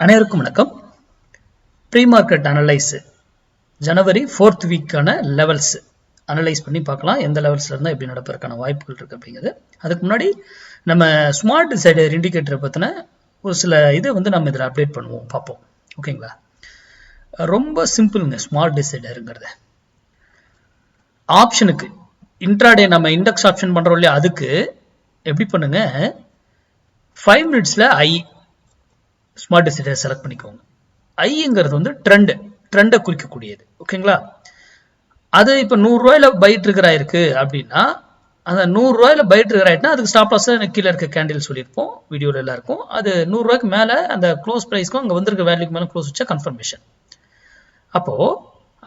அனைவருக்கும் வணக்கம். Pre market analyse ஜனவரி 4th வீக்கான லெவல்ஸ் அனலைஸ் பண்ணி பார்க்கலாம். எந்த லெவல்ஸ்ல இருந்தால் எப்படி நடப்பதற்கான வாய்ப்புகள் இருக்கு அப்படிங்கிறது. அதுக்கு முன்னாடி நம்ம ஸ்மார்ட் டிசைடர் இண்டிகேட்டரை பற்றின ஒரு சில இதை நம்ம இதில் அப்டேட் பண்ணுவோம், பார்ப்போம். ஓகேங்களா? ரொம்ப சிம்பிளுங்க. ஸ்மார்ட் டிசைடருங்கிறது ஆப்ஷனுக்கு இன்ட்ராடே நம்ம இண்டெக்ஸ் ஆப்ஷன் பண்றோம் இல்லையா, அதுக்கு எப்படி பண்ணுங்க, 5 minutesல ஐ ஸ்மார்ட் டிசைடர் செலக்ட் பண்ணிக்கோங்க. ஐங்கிறது ட்ரெண்டை குறிக்கக்கூடியது. ஓகேங்களா? அது இப்போ 100 ரூபாயில பை ட்ரிகர் ஆயிருக்கு அப்படின்னா, அந்த 100 ரூபாயில பை ட்ரிகர் ஆயிட்டுனா அதுக்கு ஸ்டாப் லாஸ் கீழே இருக்க கேண்டில் சொல்லியிருப்போம் வீடியோல எல்லாம் இருக்கும். அது 100 ரூபாய்க்கு மேல அந்த க்ளோஸ் பிரைஸ்க்கும் அங்கே வந்திருக்க வேல்யூக்கு மேல க்ளோஸ் வச்சா கன்ஃபர்மேஷன். அப்போ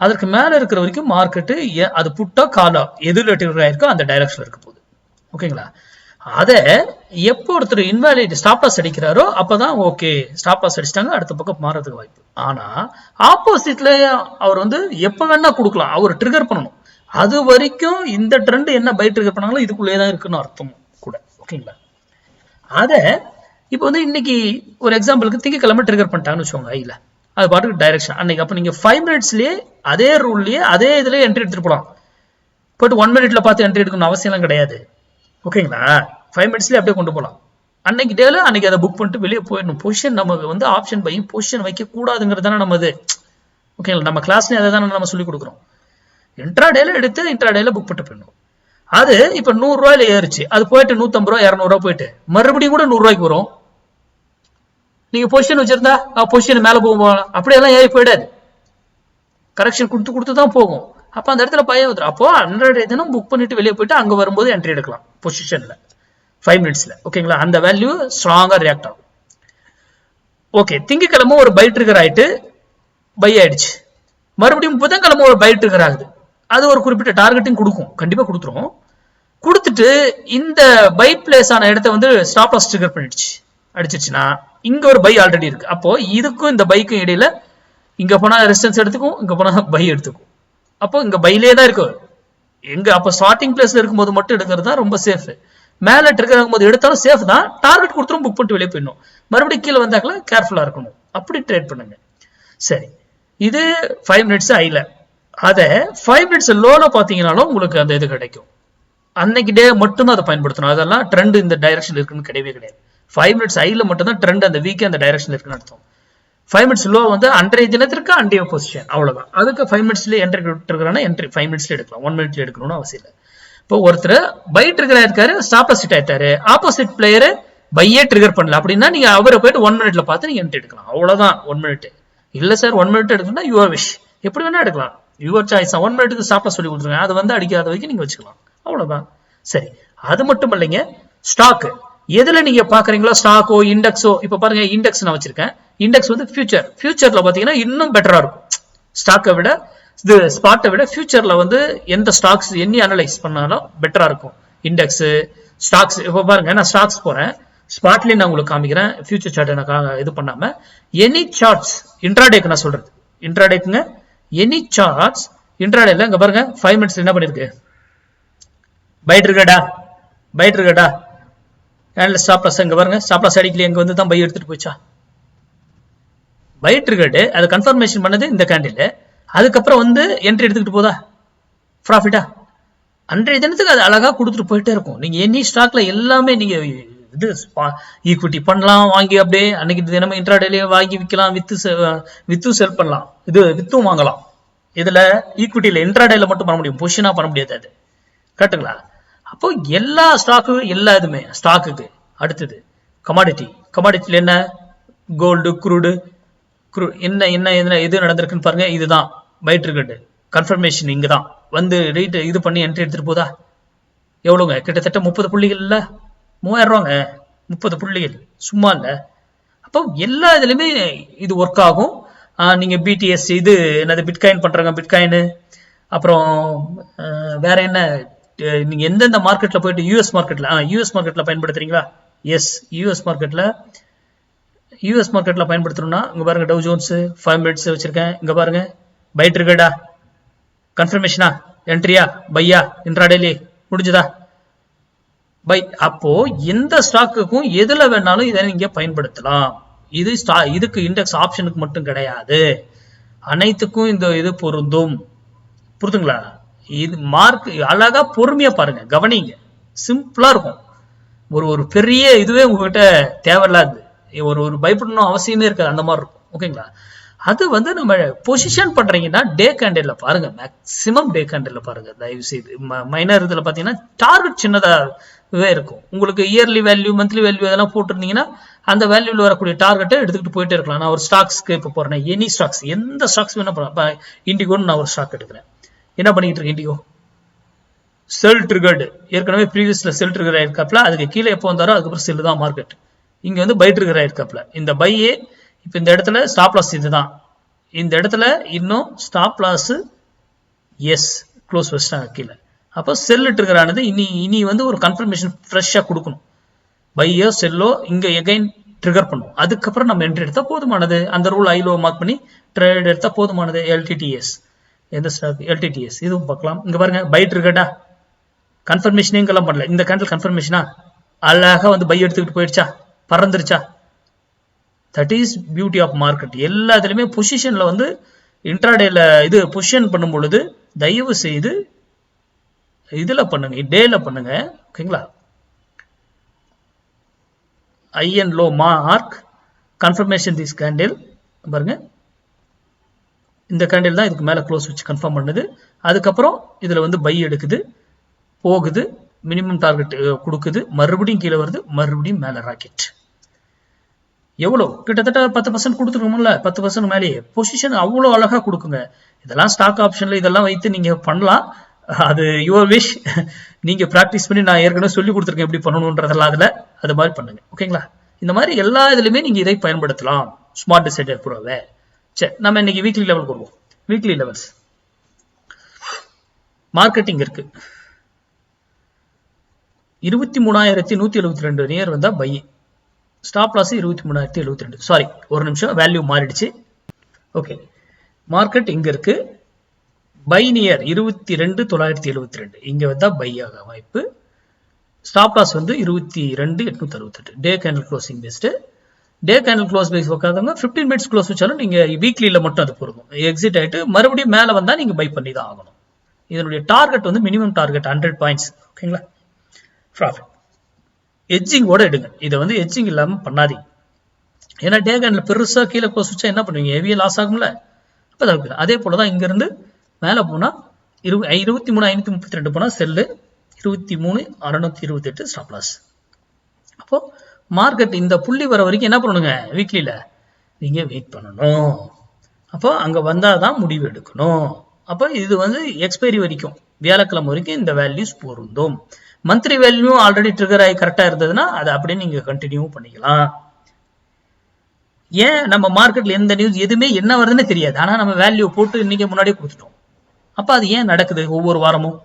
அதற்கு மேல இருக்கிற வரைக்கும் மார்க்கெட்டு அது புட்டா காலா எதுல ட்ரிகர் ஆயிருக்கோ அந்த டைரக்ஷன்ல இருக்க போகுது. ஓகேங்களா? அதை எப்போ ஒருத்தர் இன்வாலிட் ஸ்டாப் லாஸ் அடிக்கிறாரோ அப்பதான் ஓகே, ஸ்டாப் லாஸ் அடிச்சிட்டாங்க, அடுத்த பக்கம் மாறதுக்கு வாய்ப்பு. ஆனா ஆப்போசிட்ல அவர் எப்ப வேணா கொடுக்கலாம், அவர் ட்ரிகர் பண்ணணும். அது வரைக்கும் இந்த ட்ரெண்ட் என்ன பை ட்ரிகர் பண்ணாங்களோ இதுக்குள்ளேயே தான் இருக்குன்னு அர்த்தம் கூட. ஓகேங்களா? அத இப்போ இன்னைக்கு ஒரு எக்ஸாம்பிளுக்கு திங்கக்கிழமை ட்ரிகர் பண்ணிட்டாங்கன்னு வச்சுக்கோங்க ஐல, அது பாட்டுக்கு டைரக்ஷன் அன்னைக்கு. அப்ப நீங்க 5 minutesலயே அதே ரூல்லயே அதே இதுலயே என்ட்ரி எடுத்துட்டு போலாம். போயிட்டு 1 minute பார்த்து என்ட்ரி எடுக்கணும் அவசியம் எல்லாம் கிடையாது. ஓகேங்களா? 5 minutesலயே அப்படியே கொண்டு போகலாம். அன்னைக்கு டேல அன்னைக்கு அதை புக் பண்ணிட்டு வெளியே போயிடணும். பொசிஷன் நமக்கு ஆப்ஷன் பை பொசிஷன் வைக்க கூடாதுங்கிறது தானே நம்ம இது. ஓகேங்களா? நம்ம கிளாஸ்லயே அதை தானே நம்ம சொல்லி கொடுக்குறோம். இன்ட்ராடேல எடுத்து இன்ட்ராடேல புக் பண்ணிட்டு போயிடணும். அது இப்ப 100 ரூபாயில ஏறிச்சு, அது போயிட்டு 150 ரூபாய் 200 ரூபாய் போயிட்டு மறுபடியும் கூட 100 ரூபாய்க்கு வரும். நீங்க பொசிஷன் வச்சிருந்தா பொசிஷன் மேல போகும், அப்படியெல்லாம் ஏறி போயிடாது. கரெக்ஷன் கொடுத்து தான் போகும். அப்ப அந்த இடத்துல பயம் வந்துடும். அப்போ 100 தினம் புக் பண்ணிட்டு வெளியே போயிட்டு அங்க வரும்போது என்ட்ரி எடுக்கலாம் பொசிஷன்ல 5 minutesல. ஓகேங்களா? அந்த வேல்யூ ஸ்ட்ராங்கா ரியாக்ட் ஆகும். ஓகே, திங்கக்கிழமை ஒரு பை ட்ரிகர் ஆயிட்டு பை ஆயிடுச்சு. மறுபடியும் புதன்கிழமை ஒரு பை ட்ரிகர் ஆகுது. அது ஒரு குறிப்பிட்ட டார்கெட்டிங் கொடுக்கும், கண்டிப்பா கொடுத்துரும். கொடுத்துட்டு இந்த பை பிளேஸ் ஆன இடத்த ஸ்டாப் லாஸ் ட்ரிகர் பண்ணிடுச்சு, அடிச்சிருச்சுன்னா இங்க ஒரு பை ஆல்ரெடி இருக்கு. அப்போ இதுக்கும் இந்த பைக்கும் இடையில இங்க போனா ரெசிஸ்டன்ஸ் எடுத்துக்கும், இங்க போனா பை எடுத்துக்கும். அப்போ இங்க பைலே தான் இருக்கு. எங்க அப்ப ஸ்டார்டிங் பிளேஸ்ல இருக்கும்போது மட்டும் எடுக்கிறது தான் ரொம்ப சேஃப். மேல ட்ரிகர் ஆகும்போது எடுத்தாலும் சேஃப் தான். டார்கெட் கொடுத்துரும், புக் பண்ணிட்டு வெளியே போயிடணும். மறுபடியும் கீழே வந்தாக்கல கேர்ஃபுல்லா இருக்கணும். அப்படி ட்ரேட் பண்ணுங்க. சரி, இது 5 minutes ஐல. அத 5 minutes லோல பாத்தீங்கன்னாலும் உங்களுக்கு அந்த இது கிடைக்கும். அன்னைக்கு டே மட்டும் தான் அதை பயன்படுத்தணும். அதெல்லாம் ட்ரெண்ட் இந்த டைரக்ஷன் இருக்குன்னு கிடையவே கிடையாது. 5 minutes ஐல மட்டும் தான் ட்ரெண்ட் அந்த வீக் அந்த டைரக்ஷன் இருக்குன்னு அர்த்தம். 5 minutes லோ அன்றைய தினத்திற்கு அன்றைய பொசிஷன், அவ்வளவுதான். அதுக்கு 5 minutesல என்ட்ரி எடுத்துருக்கான என்ட்ரி 5 minutesல எடுக்கலாம், 1 minute எடுக்கணும்னு அவசியம் இல்லை. இப்போ ஒருத்தர் பை ட்ரிகர் ஆயிருக்காரு, ஸ்டாப் லாஸ் ஹிட் ஆயிட்டாரு, ஆப்போசிட் பிளேயர் பையே ட்ரிகர் பண்ணல அப்படின்னா நீங்க அவரை போயிட்டு 1 minute பார்த்து நீங்க என்ட்ரி எடுக்கலாம், அவ்வளவுதான். 1 minute இல்ல சார் 1 minute எடுக்கணும்னா யுவர் விஷ், எப்படி வேணா எடுக்கலாம், யுவர் சாய்ஸ். 1 minuteக்கு ஸ்டாப் லாஸ் சொல்லி கொடுத்துருங்க, அது அடிக்காத வரைக்கும் நீங்க வச்சுக்கலாம், அவ்வளவுதான். சரி, அது மட்டும் இல்லைங்க. ஸ்டாக் எதுல நீங்க பாக்குறீங்களோ, ஸ்டாக்கோ இண்டெக்ஸோ, இப்ப பாருங்க இண்டெக்ஸ் நான் வச்சிருக்கேன். இண்டெக்ஸ் ஃபியூச்சர்ல பாத்தீங்கன்னா இன்னும் பெட்டரா இருக்கும். ஸ்டாக்கை விட இது ஸ்பாட்டை விட ஃபியூச்சர்ல எந்த ஸ்டாக்ஸ் எண்ணி அனலைஸ் பண்ணாலும் பெட்டரா இருக்கும் இண்டெக்ஸ் ஸ்டாக்ஸ். இப்ப பாருங்க நான் ஸ்டாக்ஸ் போறேன், ஸ்பாட்லயே நான் உங்களுக்கு காமிக்கிறேன். ஃபியூச்சர் சார்ட் எனக்கு இது பண்ணாம எனி சார்ட்ஸ் இன்ட்ராடேக்கு நான் சொல்றது, இன்ட்ராடேக்குங்க எனி சார்ட்ஸ் இன்ட்ராடேல இங்க பாருங்க 5 minutes என்ன பண்ணிருக்கு, பை ட்ரிகர்டா ஸ்டாப் லாஸ். இங்க பாருங்க ஸ்டாப் லாஸ் அடிக்கல, இங்க தான் பை எடுத்துட்டு போச்சா, பை ட்ரிகர்டு. அது கன்ஃபர்மேஷன் பண்ணது இந்த கேண்டில். அதுக்கப்புறம் என்ட்ரி எடுத்துக்கிட்டு போதா, ப்ராஃபிட்டா அன்றைய தினத்துக்கு அது அழகா கொடுத்துட்டு போயிட்டே இருக்கும். நீங்க எனி ஸ்டாக்ல எல்லாமே நீங்க இது ஈக்விட்டி பண்ணலாம், வாங்கி அப்படியே அன்னைக்கு தினமும் இன்ட்ராடேலயே வாங்கி விற்கலாம், வித்து செல் பண்ணலாம், இது வித்தும் வாங்கலாம். இதுல ஈக்விட்டியில இன்ட்ராடேல மட்டும் பண்ண முடியும், பொசிஷனா பண்ண முடியாது. அது கரெக்டுங்களா? அப்போ எல்லா ஸ்டாக்கு எல்லா இதுமே ஸ்டாக்குக்கு அடுத்தது கமாடிட்டில என்ன, கோல்டு, குரூடு என்ன என்ன எது நடந்திருக்குன்னு பாருங்க. இதுதான் பை ட்ரிகர்டு கன்ஃபர்மேஷன். இங்கதான் ரேட் இது பண்ணி என்ட்ரி எடுத்துட்டு போதா, எவ்வளவுங்க, கிட்டத்தட்ட 30 புள்ளிகள் இல்ல, 3000 ரூபாங்க, 30 புள்ளிகள் சும்மா இல்ல. அப்போ எல்லா இதுலயுமே இது ஒர்க் ஆகும். நீங்க பிடிஎஸ் இது என்னது பிட்காயின் பண்றாங்க, பிட்காயின். அப்புறம் வேற என்ன, நீங்க எந்தெந்த மார்க்கெட்ல போயிட்டு யூஎஸ் மார்க்கெட்ல பயன்படுத்துறீங்களா? எஸ், யூஎஸ் மார்க்கெட்ல பயன்படுத்தணும்னா இங்க பாருங்க டவ் ஜோன்ஸ் 5 minutes வச்சிருக்கேன். இங்க பாருங்க பை ட்ரிகர்டா, கன்ஃபர்மேஷனா, என்ட்ரியா, பையா, இன்ட்ராடேலயே முடிஞ்சதா, பை. அப்போ எந்த ஸ்டாக்குக்கும் எதுல வேணாலும் இதை நீங்க பயன்படுத்தலாம். இது இதுக்கு இண்டெக்ஸ் ஆப்ஷனுக்கு மட்டும் கிடையாது, அனைத்துக்கும் இந்த இது பொருந்தும். புரிதுங்களா? இது மார்க் அழகா பொறுமையா பாருங்க, கவனிங்க, சிம்பிளா இருக்கும். ஒரு பெரிய இதுவே உங்ககிட்ட தேவையில்லாது, ஒரு பயப்படணும் அவசியமே இருக்காது, அந்த மாதிரி இருக்கும். ஓகேங்களா? அது வந்து நம்ம பொசிஷன் பண்றீங்கன்னா டே கேண்டில்ல பாருங்க, மேக்சிமம் டே கேண்டில்ல பாருங்க தயவு செய்து. மைனர் இதுல பாத்தீங்கன்னா டார்கெட் சின்னதாகவே இருக்கும். உங்களுக்கு இயர்லி வேல்யூ மந்த்லி வேல்யூ அதெல்லாம் போட்டிருந்தீங்கன்னா அந்த வேல்யூல வரக்கூடிய டார்கெட்டை எடுத்துக்கிட்டு போயிட்டே இருக்கலாம். நான் ஒரு ஸ்டாக்ஸ்க்கு இப்போ போறேன், எனி ஸ்டாக்ஸ், எந்த ஸ்டாக்ஸ் வேணா போறேன். இண்டிகோன்னு நான் ஒரு ஸ்டாக் எடுக்கிறேன். என்ன பண்ணிட்டு இருக்கேன்? இண்டிகோ செல் ட்ரிகர்டு, ஏற்கனவே ப்ரீவியஸ்ல செல் ட்ரிகர் ஆயிருக்காப்ல, அதுக்கு கீழே எப்போ வந்தாரோ அதுக்கப்புறம் செல் தான் மார்க்கெட். இங்க வந்து பை ட்ரிகர் ஆயிருக்காப்ல, இந்த பையே இப்ப இந்த இடத்துல ஸ்டாப் லாஸ் இதுதான், இந்த இடத்துல இன்னும் ஸ்டாப் லாஸ் எஸ் க்ளோஸ் வச்சிட்டாங்க கீழே. அப்போ செல் ட்ரிகர் ஆனது இனி வந்து ஒரு கன்ஃபர்மேஷன் ஃப்ரெஷ்ஷா கொடுக்கணும், பையோ செல்லோ இங்க எகைன் ட்ரிகர் பண்ணும், அதுக்கப்புறம் நம்ம என்ட்ரி எடுத்தா போதுமானது. அந்த ரூல் ஐலோ மார்க் பண்ணி ட்ரேட் எடுத்தா போதுமானது. எல்டிடிஎஸ், எந்த ஸ்டாக்? எல்டிடிஎஸ், இதுவும் பார்க்கலாம். இங்க பாருங்க, பை ட்ரிகர்டா, கன்ஃபர்மேஷனே இங்கெல்லாம் பண்ணல, இந்த கேண்டில் கன்ஃபர்மேஷனா அழகா வந்து பை எடுத்துக்கிட்டு போயிடுச்சா, பறந்துருச்சா. That is beauty of market. எல்லா இதுலயுமே பொசிஷன்ல வந்து இன்ட்ராடேல இது பொசிஷன் பண்ணும் பொழுது தயவு செய்து இதுல பண்ணுங்க, டேல பண்ணுங்க. ஓகேங்களா? High and low mark confirmation this candle, பாருங்க இந்த கேண்டில் தான் இதுக்கு மேல க்ளோஸ் வச்சு கன்ஃபார்ம் பண்ணுது. அதுக்கப்புறம் இதுல வந்து பை எடுக்குது, போகுது, மினிமம் டார்கெட் கொடுக்குது, மறுபடியும் கீழே வருது, மறுபடியும் மேல ராக்கெட். எவ்வளவு? கிட்டத்தட்ட 10% கொடுத்துருக்கோம்ல, 10% மேலேயே பொசிஷன் அவ்வளவு அழகா கொடுக்குங்க. இதெல்லாம் ஸ்டாக் ஆப்ஷன்ல இதெல்லாம் வைத்து நீங்க பண்ணலாம், அது யுவர் விஷ். நீங்க பிராக்டிஸ் பண்ணி, நான் ஏற்கனவே சொல்லி கொடுத்துருக்கேன் எப்படி பண்ணணும்ன்றதெல்லாம், அதுல அது மாதிரி பண்ணுங்க. ஓகேங்களா? இந்த மாதிரி எல்லா இதுலயுமே நீங்க இதை பயன்படுத்தலாம், ஸ்மார்ட் டிசைடர் ப்ரோவை. சரி, நம்ம இன்னைக்கு வீக்லி லெவலுக்கு வருவோம். வீக்லி லெவல்ஸ் மார்க்கெட்டிங் இருக்கு. 23,172 நியர் வந்தா பை, ஸ்டாப் லாஸ் 23,072. சாரி, ஒரு நிமிஷம், வேல்யூ மாறிடுச்சு. ஓகே, மார்க்கெட் இங்க இருக்கு, பை நியர் 22,972, இங்க வந்தா பை ஆக வாய்ப்பு. ஸ்டாப் லாஸ் வந்து 22,868. Day candle closing best. Day candle close base உட்காந்தவங்க 15 மினிட்ஸ் க்ளோஸ் வச்சாலும் நீங்க வீக்லியில மட்டும் அது பொருந்தும். எக்ஸிட் ஆயிட்டு மறுபடியும் மேல வந்தா நீங்க பை பண்ணி தான் ஆகணும். இதனுடைய டார்கெட் வந்து மினிமம் டார்கெட் 100 பாயிண்ட்ஸ். ஓகேங்களா? ப்ராஃபிட் எட்ஜிங்கோட எடுங்க, இதை வந்து எட்ஜிங் இல்லாம பண்ணாதீங்க. ஏன்னா டே கேண்டில் பெருசா கீழே க்ளோஸ் வச்சா என்ன பண்ணுவீங்க? ஹெவியா லாஸ் ஆகும்ல. அப்ப அதே போலதான் இங்க இருந்து மேல போனா 23,532 போனா செல்லு, 23,628 ஸ்டாப் லாஸ். அப்போ மார்க்கெட் இந்த புள்ளி வர வரைக்கும் என்ன பண்ணுங்க? வீக்லியில நீங்க வெயிட் பண்ணணும். அப்போ அங்க வந்தாதான் முடிவு எடுக்கணும். அப்போ இது வந்து எக்ஸ்பைரி வரைக்கும், வியாழக்கிழமை வரைக்கும் இந்த வேல்யூஸ் பொருந்தும். மந்த்லி வேல்யூ ஆல்ரெடி ட்ரிகர் ஆகி கரெக்டா இருந்ததுன்னா அதை அப்படியே நீங்க கண்டினியூ பண்ணிக்கலாம். ஏன் நம்ம மார்க்கெட்ல எந்த நியூஸ் எதுவுமே என்ன வருதுன்னு தெரியாது, ஆனா நம்ம வேல்யூ போட்டு இன்னைக்கு முன்னாடியே கொடுத்துட்டோம். அப்ப அது ஏன் நடக்குது? ஒவ்வொரு வாரமும்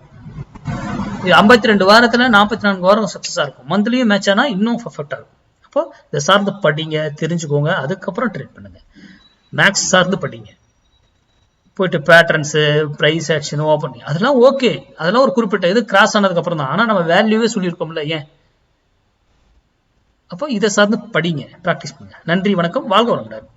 52 வாரத்துல 44 வாரம் சக்சஸா இருக்கும், மந்த்லியும் மேட்ச் ஆனா இன்னும் பர்ஃபெக்டா இருக்கும். அப்போ இதை சார்ந்து படிங்க, தெரிஞ்சுக்கோங்க, அதுக்கப்புறம் ட்ரேட் பண்ணுங்க. மேக்ஸ் சார்ந்து படிங்க, போயிட்டு பேட்டர்ன்ஸ், பிரைஸ் ஆக்ஷன், ஓப்பன், அதெல்லாம் ஓகே, அதெல்லாம் ஒரு குறிப்பிட்ட இது கிராஸ் ஆனதுக்கு அப்புறம் தான். ஆனா நம்ம வேல்யூவே சொல்லியிருக்கோம்ல, ஏன்? அப்போ இதை சார்ந்து படிங்க, பிராக்டிஸ் பண்ணுங்க. நன்றி, வணக்கம், வாழ்க வளமுடன்.